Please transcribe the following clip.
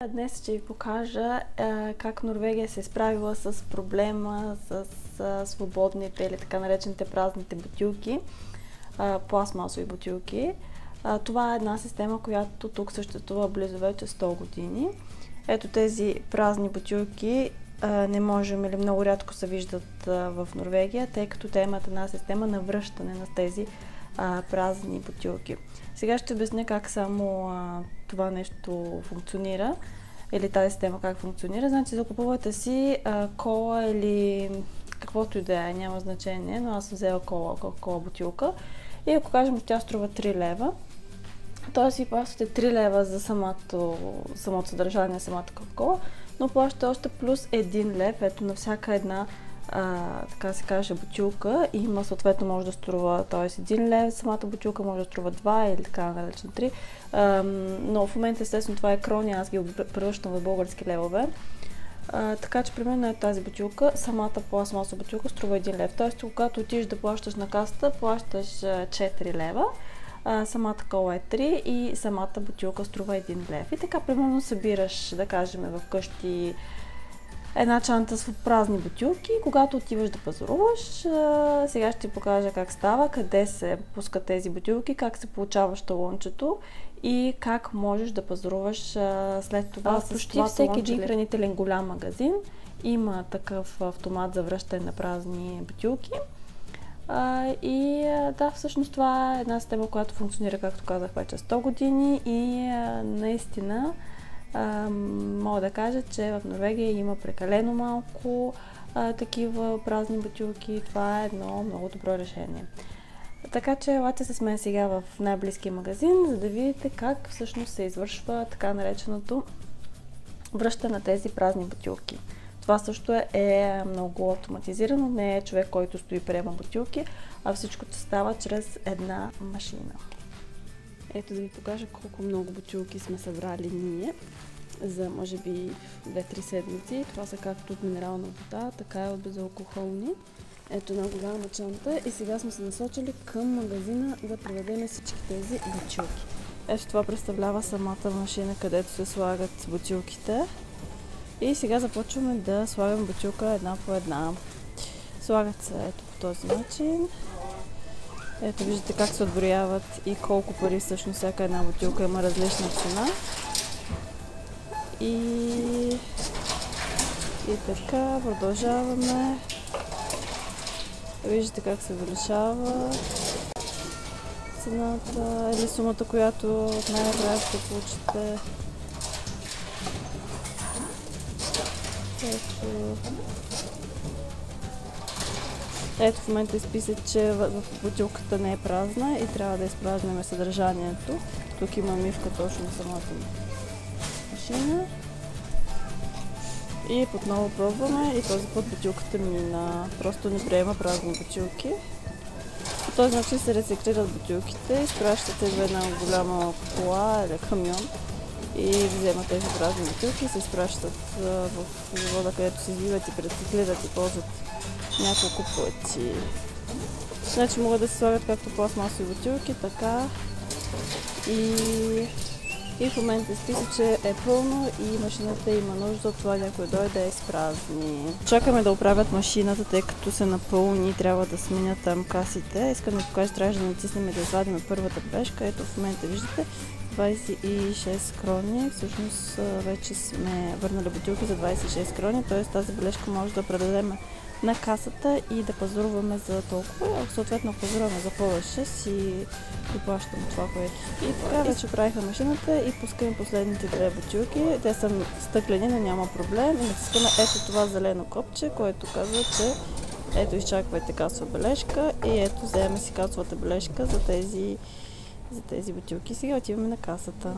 Днес ще ви покажа как Норвегия се е справила с проблема с свободните или така наречените празните бутилки, пластмасови бутилки. Това е една система, която тук съществува близо вече 100 години. Ето тези празни бутилки не можем или много рядко се виждат в Норвегия, тъй като те имат една система на връщане на тези празни бутилки. Сега ще обясня как само това нещо функционира или тази система как функционира. Значи закупувате си кола или каквото и да е, няма значение, но аз съм взела кола бутилка и ако кажем, че тя струва 3 лева, т.е. ви плащате 3 лева за самото съдържание на самата кола, но плащате още плюс 1 лев, ето на всяка една така се каже бутилка има съответно може да струва, т.е. 1 лев, самата бутилка може да струва 2 или така наречен 3, но в момента естествено това е крони, аз ги превръщам в български левове. Така че примерно е тази бутилка, самата пластмасова бутилка струва 1 лев, т.е. когато отидеш да плащаш на касата, плащаш 4 лева, самата кола е 3 и самата бутилка струва 1 лев. И така примерно събираш, да кажем, в къщи една чанта с празни бутилки. Когато отиваш да пазаруваш, сега ще ти покажа как става, къде се пускат тези бутилки, как се получаваш талончето и как можеш да пазаруваш след това с почти това всеки един хранителен голям магазин има такъв автомат за връщане на празни бутилки. Да, всъщност това е една система, която функционира, както казах, вече 100 години и наистина мога да кажа, че в Норвегия има прекалено малко такива празни бутилки. Това е едно много добро решение. Така че елате с мен сега в най-близкия магазин, за да видите как всъщност се извършва така нареченото връщане на тези празни бутилки. Това също е много автоматизирано, не е човек, който стои и приема бутилки, а всичко става чрез една машина. Ето да ви покажа колко много бутилки сме събрали ние за може би 2-3 седмици. Това са както от минерална вода, така и от безалкохолни. Ето една голяма чанта и сега сме се насочили към магазина да приведем всички тези бутилки. Ето това представлява самата машина, където се слагат бутилките. И сега започваме да слагаме бутилка една по една. Слагат се ето по този начин. Ето виждате как се отброяват и колко пари всъщност всяка една бутилка има различна цена. И така продължаваме. Виждате как се увеличава цената или сумата, която най-накрая ще получите. Ето в момента изписа, че в бутилката не е празна и трябва да изпразним съдържанието. Тук има мивка точно на самата машина. И отново пробваме и този път бутилката мина. Просто не приема празни бутилки. По този начин се рециклират бутилките, изпращат се в една голяма кола или камион и вземат тези празни бутилки и се изпращат в вода, където се извиват и прециклират и ползват няколко пъти. Значи могат да се слагат както пластмасови бутилки, така и в момента изписа, че е пълно и машината има нужда от това някой дойде да изпразни. Чакаме да оправят машината, тъй като се напълни и трябва да сменят там касите. Искам да покажа, трябва да натиснем и да извадим първата бележка. Ето в момента виждате 26 крони. Всъщност вече сме върнали бутилки за 26 крони, т.е. тази бележка може да предадем на касата и да пазаруваме за толкова. Ако съответно пазаруваме за повече, си доплащаме това, което. И така вече правиха машината и пускаме последните две бутилки. Те са стъклени, но няма проблем. И натискаме ето това зелено копче, което казва, че ето изчаквайте касова бележка и ето вземем си касовата бележка за тези бутилки. Сега отиваме на касата.